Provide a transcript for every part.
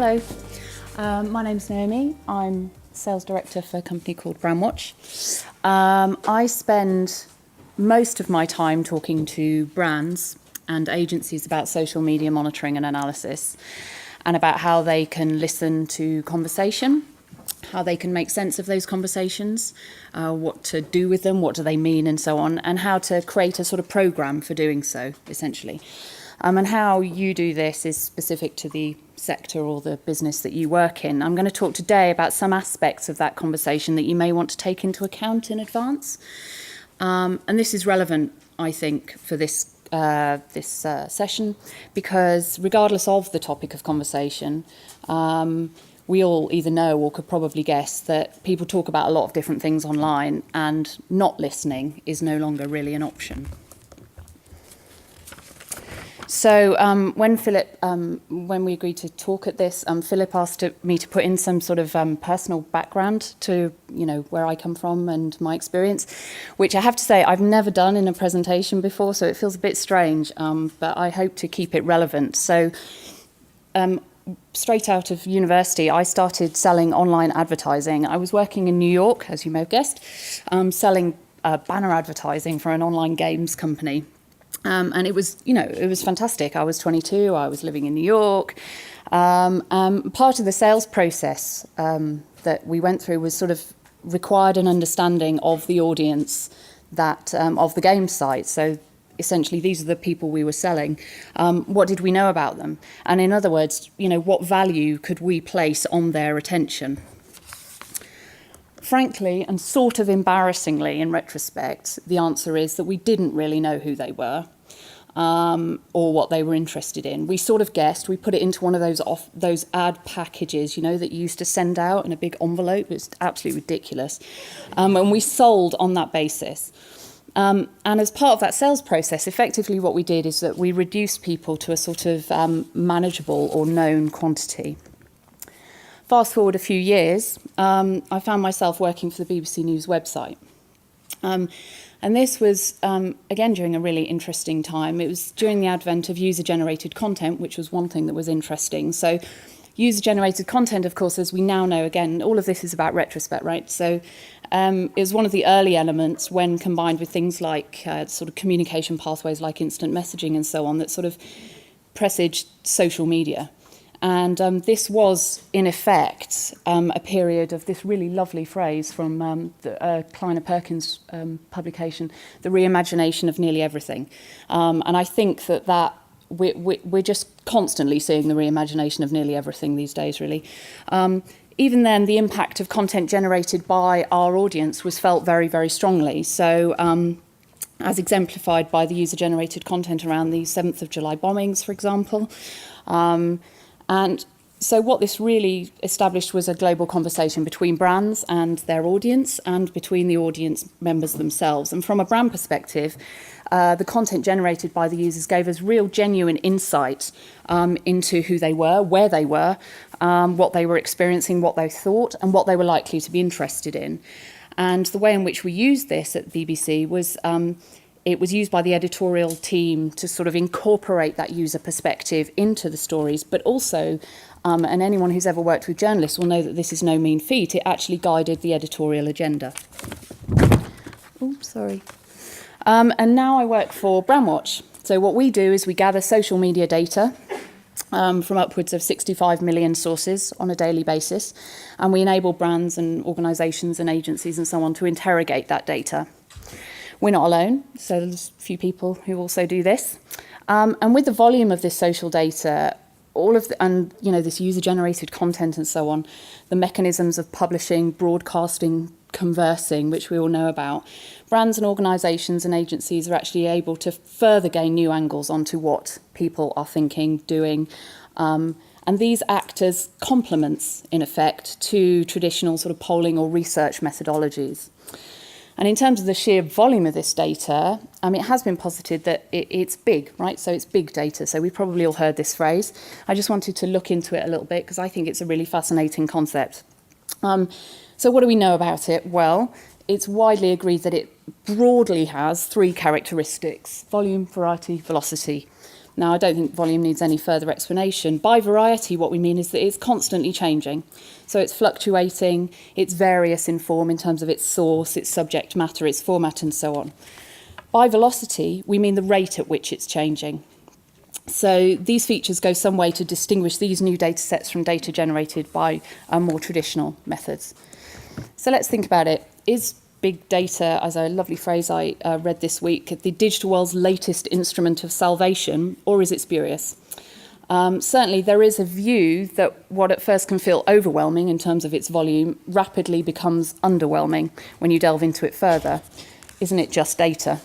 Hello, my name's Naomi. I'm Sales Director for a company called Brandwatch. I spend most of my time talking to brands and agencies about social media monitoring and analysis, and about how they can listen to conversation, how they can make sense of those conversations, what to do with them, what do they mean, and so on, and how to create a sort of program for doing so, essentially. And how you do this is specific to the sector or the business that you work in. I'm going to talk today about some aspects of that conversation that you may want to take into account in advance. And this is relevant, I think, for this session, because regardless of the topic of conversation, we all either know or could probably guess that people talk about a lot of different things online, and not listening is no longer really an option. So when we agreed to talk at this, Philip asked me to put in some sort of personal background to, where I come from and my experience, which I have to say I've never done in a presentation before, so it feels a bit strange, but I hope to keep it relevant. So straight out of university, I started selling online advertising. I was working in New York, as you may have guessed, selling banner advertising for an online games company. And it was fantastic. I was 22, I was living in New York. Part of the sales process that we went through was sort of required an understanding of the audience that of the game site. So essentially, these are the people we were selling. What did we know about them? And in other words, what value could we place on their attention? Frankly, and sort of embarrassingly in retrospect, the answer is that we didn't really know who they were or what they were interested in. We sort of guessed. We put it into one of those ad packages, that you used to send out in a big envelope. It's absolutely ridiculous. And we sold on that basis. And as part of that sales process, effectively what we did is that we reduced people to a sort of manageable or known quantity. Fast forward a few years, I found myself working for the BBC News website. And this was, again, during a really interesting time. It was during the advent of user-generated content, which was one thing that was interesting. So user-generated content, of course, as we now know, again, all of this is about retrospect, right? So it was one of the early elements when combined with things like sort of communication pathways like instant messaging and so on that sort of presaged social media. And this was, in effect, a period of this really lovely phrase from the Kleiner Perkins publication, the reimagination of nearly everything. And I think that we're just constantly seeing the reimagination of nearly everything these days, really. Even then, the impact of content generated by our audience was felt very, very strongly. So, as exemplified by the user-generated content around the 7th of July bombings, for example. And so what this really established was a global conversation between brands and their audience, and between the audience members themselves. And from a brand perspective, the content generated by the users gave us real genuine insight into who they were, where they were, what they were experiencing, what they thought, and what they were likely to be interested in. And the way in which we used this at BBC was it was used by the editorial team to sort of incorporate that user perspective into the stories, but also, and anyone who's ever worked with journalists will know that this is no mean feat, it actually guided the editorial agenda. Oops, sorry. And now I work for Brandwatch. So what we do is we gather social media data from upwards of 65 million sources on a daily basis, and we enable brands and organisations and agencies and so on to interrogate that data. We're not alone, so there's a few people who also do this. And with the volume of this social data, this user-generated content and so on, the mechanisms of publishing, broadcasting, conversing, which we all know about, brands and organisations and agencies are actually able to further gain new angles onto what people are thinking, doing, and these act as complements, in effect, to traditional sort of polling or research methodologies. And in terms of the sheer volume of this data, it has been posited that it's big, right? So it's big data. So we've probably all heard this phrase. I just wanted to look into it a little bit because I think it's a really fascinating concept. So what do we know about it? Well, it's widely agreed that it broadly has three characteristics: volume, variety, velocity. Now, I don't think volume needs any further explanation. By variety, what we mean is that it's constantly changing. So it's fluctuating, it's various in form in terms of its source, its subject matter, its format, and so on. By velocity, we mean the rate at which it's changing. So these features go some way to distinguish these new data sets from data generated by more traditional methods. So let's think about it. Is big data, as a lovely phrase I read this week, the digital world's latest instrument of salvation, or is it spurious? Certainly there is a view that what at first can feel overwhelming in terms of its volume rapidly becomes underwhelming when you delve into it further. Isn't it just data?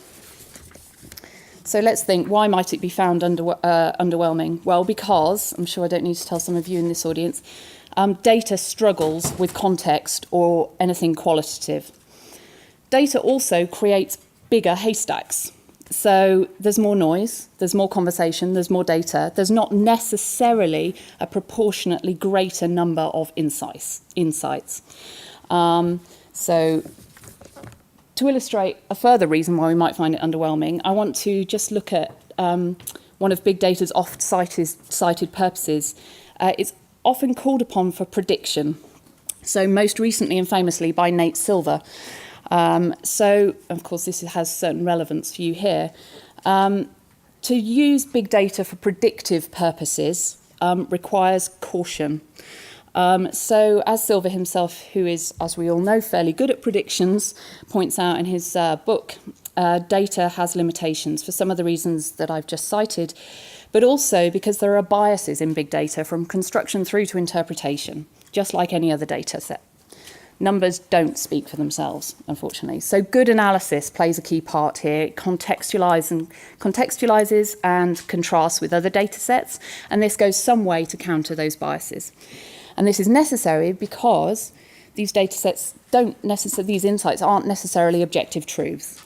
So let's think, why might it be found underwhelming? Well, because, I'm sure I don't need to tell some of you in this audience, data struggles with context or anything qualitative. Data also creates bigger haystacks. So there's more noise, there's more conversation, there's more data. There's not necessarily a proportionately greater number of insights. So to illustrate a further reason why we might find it underwhelming, I want to just look at one of big data's oft-cited purposes. It's often called upon for prediction. So most recently and famously by Nate Silver. So, of course, this has certain relevance for you here. To use big data for predictive purposes requires caution. So, as Silver himself, who is, as we all know, fairly good at predictions, points out in his book, data has limitations for some of the reasons that I've just cited, but also because there are biases in big data from construction through to interpretation, just like any other data set. Numbers don't speak for themselves, unfortunately. So good analysis plays a key part here. It contextualizes and contrasts with other data sets, and this goes some way to counter those biases. And this is necessary because these data sets these insights aren't necessarily objective truths.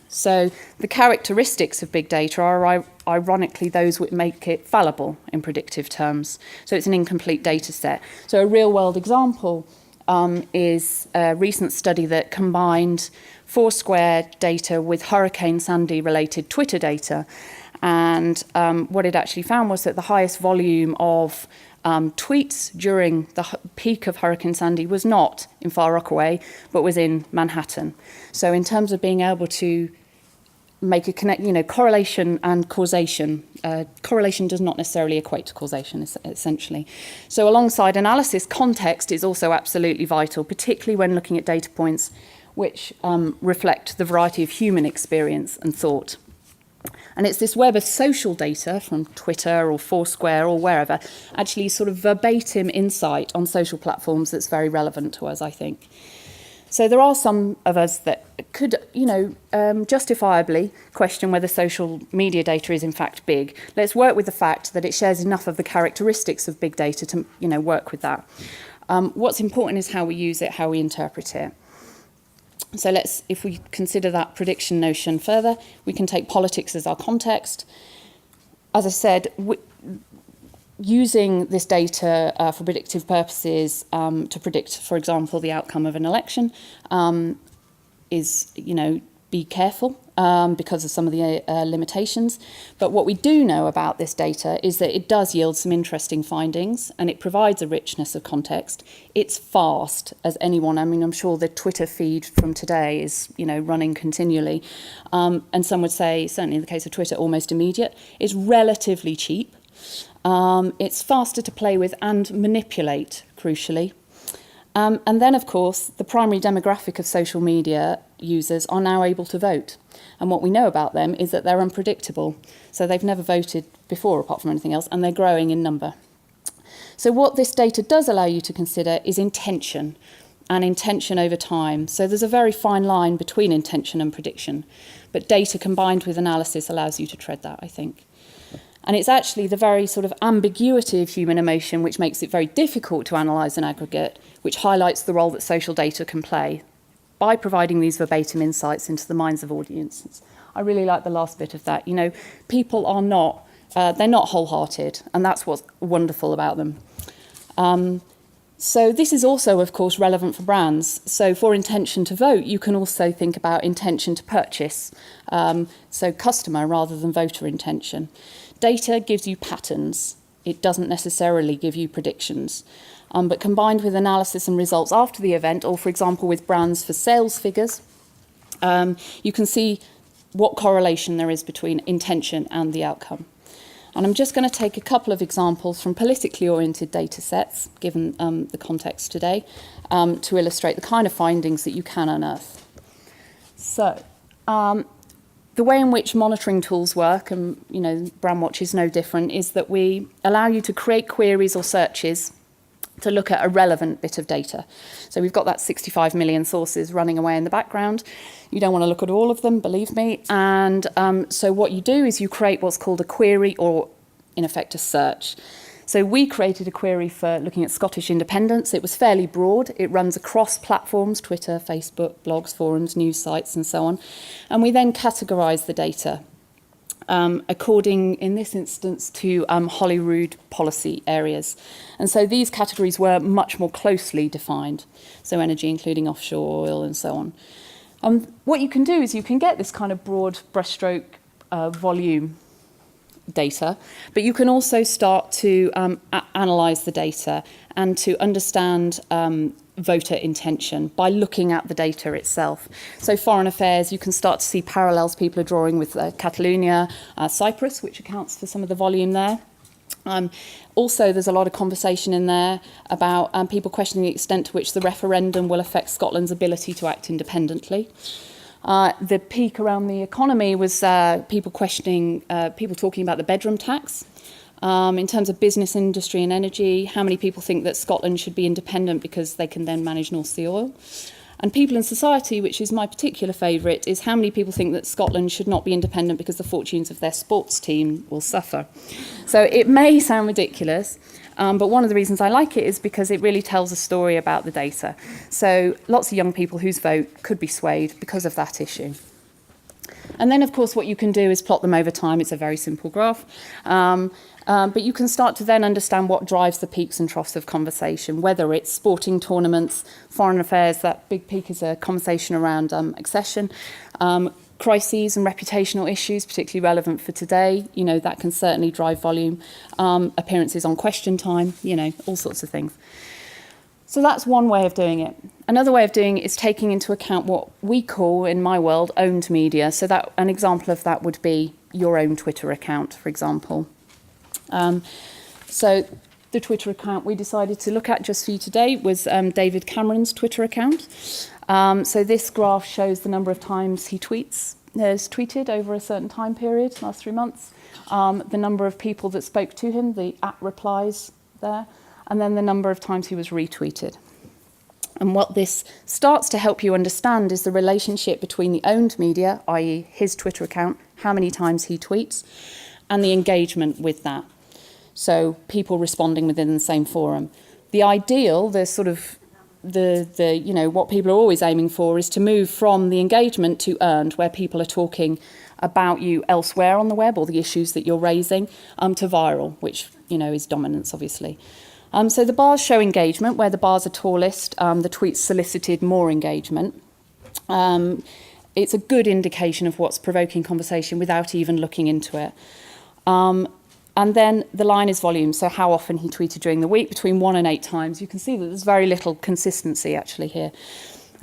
So the characteristics of big data are ironically those which make it fallible in predictive terms. So it's an incomplete data set. So a real-world example is a recent study that combined Foursquare data with Hurricane Sandy related Twitter data. And what it actually found was that the highest volume of tweets during the peak of Hurricane Sandy was not in Far Rockaway, but was in Manhattan. So in terms of being able to make a correlation and causation. Correlation does not necessarily equate to causation, essentially. So alongside analysis, context is also absolutely vital, particularly when looking at data points which reflect the variety of human experience and thought. And it's this web of social data from Twitter or Foursquare or wherever, actually sort of verbatim insight on social platforms that's very relevant to us, I think. So there are some of us that could, justifiably question whether social media data is in fact big. Let's work with the fact that it shares enough of the characteristics of big data to, work with that. What's important is how we use it, how we interpret it. So if we consider that prediction notion further, we can take politics as our context. As I said, using this data for predictive purposes to predict, for example, the outcome of an election is, be careful because of some of the limitations. But what we do know about this data is that it does yield some interesting findings and it provides a richness of context. It's fast as anyone. I mean, I'm sure the Twitter feed from today is, running continually. And some would say, certainly in the case of Twitter, almost immediate. It's relatively cheap. It's faster to play with and manipulate, crucially. And then, of course, the primary demographic of social media users are now able to vote. And what we know about them is that they're unpredictable. So they've never voted before, apart from anything else, and they're growing in number. So what this data does allow you to consider is intention, and intention over time. So there's a very fine line between intention and prediction. But data combined with analysis allows you to tread that, I think. And it's actually the very sort of ambiguity of human emotion which makes it very difficult to analyse an aggregate, which highlights the role that social data can play by providing these verbatim insights into the minds of audiences. I really like the last bit of that. People are not, they're not wholehearted, and that's what's wonderful about them. So this is also, of course, relevant for brands. So for intention to vote, you can also think about intention to purchase, so customer rather than voter intention. data gives you patterns. It doesn't necessarily give you predictions. But combined with analysis and results after the event, or for example with brands for sales figures, you can see what correlation there is between intention and the outcome. And I'm just going to take a couple of examples from politically oriented data sets, given the context today, to illustrate the kind of findings that you can unearth. So, the way in which monitoring tools work, and Brandwatch is no different, is that we allow you to create queries or searches to look at a relevant bit of data. So we've got that 65 million sources running away in the background. You don't want to look at all of them, believe me. And so what you do is you create what's called a query, or in effect a search. So we created a query for looking at Scottish independence. It was fairly broad. It runs across platforms, Twitter, Facebook, blogs, forums, news sites, and so on. And we then categorise the data according, in this instance, to Holyrood policy areas. And so these categories were much more closely defined. So energy, including offshore oil, and so on. What you can do is you can get this kind of broad brushstroke volume data, but you can also start to analyse the data and to understand voter intention by looking at the data itself. So foreign affairs, you can start to see parallels people are drawing with Catalonia, Cyprus, which accounts for some of the volume there. Also, there's a lot of conversation in there about people questioning the extent to which the referendum will affect Scotland's ability to act independently. The peak around the economy was people questioning, people talking about the bedroom tax. In terms of business, industry and energy, how many people think that Scotland should be independent because they can then manage North Sea oil? And people and society, which is my particular favourite, is how many people think that Scotland should not be independent because the fortunes of their sports team will suffer. So it may sound ridiculous, but one of the reasons I like it is because it really tells a story about the data. So lots of young people whose vote could be swayed because of that issue. And then, of course, what you can do is plot them over time. It's a very simple graph. But you can start to then understand what drives the peaks and troughs of conversation, whether it's sporting tournaments, foreign affairs. That big peak is a conversation around accession, crises and reputational issues, particularly relevant for today. That can certainly drive volume, appearances on Question Time, all sorts of things. So that's one way of doing it. Another way of doing it is taking into account what we call, in my world, owned media. So that an example of that would be your own Twitter account, for example. So the Twitter account we decided to look at just for you today was David Cameron's Twitter account. So this graph shows the number of times he has tweeted over a certain time period, last 3 months, the number of people that spoke to him, the @replies there, and then the number of times he was retweeted. And what this starts to help you understand is the relationship between the owned media, i.e. his Twitter account, how many times he tweets, and the engagement with that. So people responding within the same forum. The ideal, what people are always aiming for is to move from the engagement to earned, where people are talking about you elsewhere on the web or the issues that you're raising, to viral, which, is dominance, obviously. So the bars show engagement. Where the bars are tallest, the tweets solicited more engagement. It's a good indication of what's provoking conversation without even looking into it. And then the line is volume, so how often he tweeted during the week, between 1 and 8 times. You can see that there's very little consistency actually here.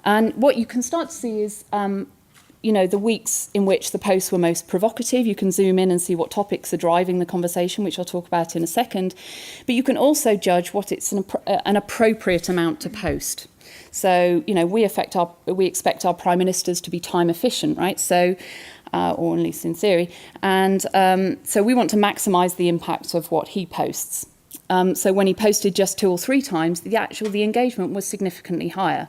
And what you can start to see is, the weeks in which the posts were most provocative. You can zoom in and see what topics are driving the conversation, which I'll talk about in a second. But you can also judge what it's an appropriate amount to post. So, we expect our prime ministers to be time efficient, right? So, or at least in theory. And so we want to maximise the impact of what he posts. So when he posted just 2 or 3 times, the engagement was significantly higher.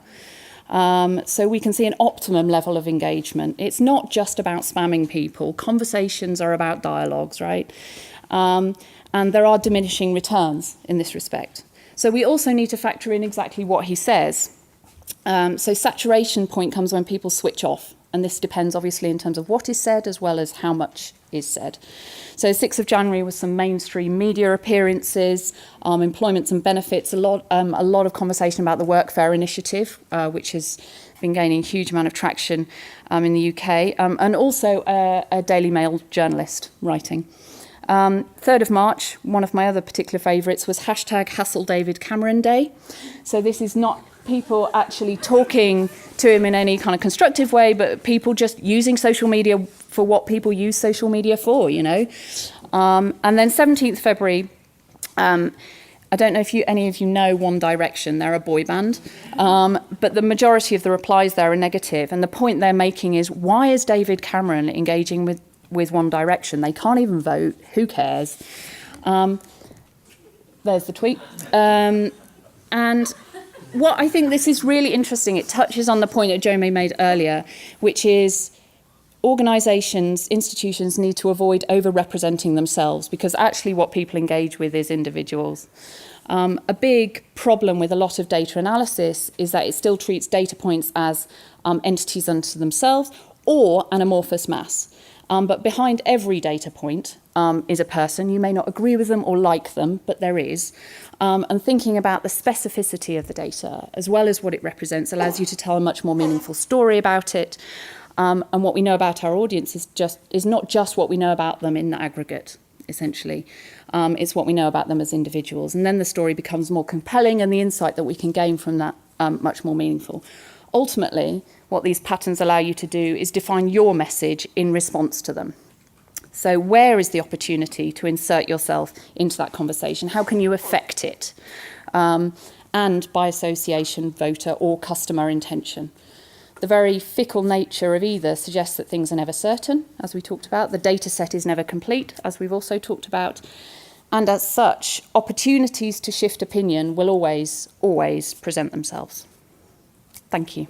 So we can see an optimum level of engagement. It's not just about spamming people. Conversations are about dialogues, right? And there are diminishing returns in this respect. So we also need to factor in exactly what he says. So saturation point comes when people switch off. And this depends, obviously, in terms of what is said as well as how much is said. So 6th of January was some mainstream media appearances, employments and benefits, a lot of conversation about the Workfare initiative, which has been gaining a huge amount of traction in the UK, and also a Daily Mail journalist writing. 3rd of March, one of my other particular favourites was hashtag Hassle David Cameron Day. So this is not people actually talking to him in any kind of constructive way, but people just using social media for what people use social media for, you know. And then 17th February, I don't know if any of you know One Direction. They're a boy band, but the majority of the replies there are negative. And the point they're making is, why is David Cameron engaging with One Direction? They can't even vote. Who cares? There's the tweet. And what I think this is really interesting, it touches on the point that Jome made earlier, which is organisations, institutions need to avoid over-representing themselves, because actually what people engage with is individuals. A big problem with a lot of data analysis is that it still treats data points as entities unto themselves or an amorphous mass. But behind every data point is a person. You may not agree with them or like them, but there is. And thinking about the specificity of the data, as well as what it represents, allows you to tell a much more meaningful story about it. And what we know about our audience is not just what we know about them in the aggregate, essentially. It's what we know about them as individuals. And then the story becomes more compelling, and the insight that we can gain from that much more meaningful. Ultimately, what these patterns allow you to do is define your message in response to them. So where is the opportunity to insert yourself into that conversation? How can you affect it? And by association, voter or customer intention. The very fickle nature of either suggests that things are never certain, as we talked about. The data set is never complete, as we've also talked about. And as such, opportunities to shift opinion will always present themselves. Thank you.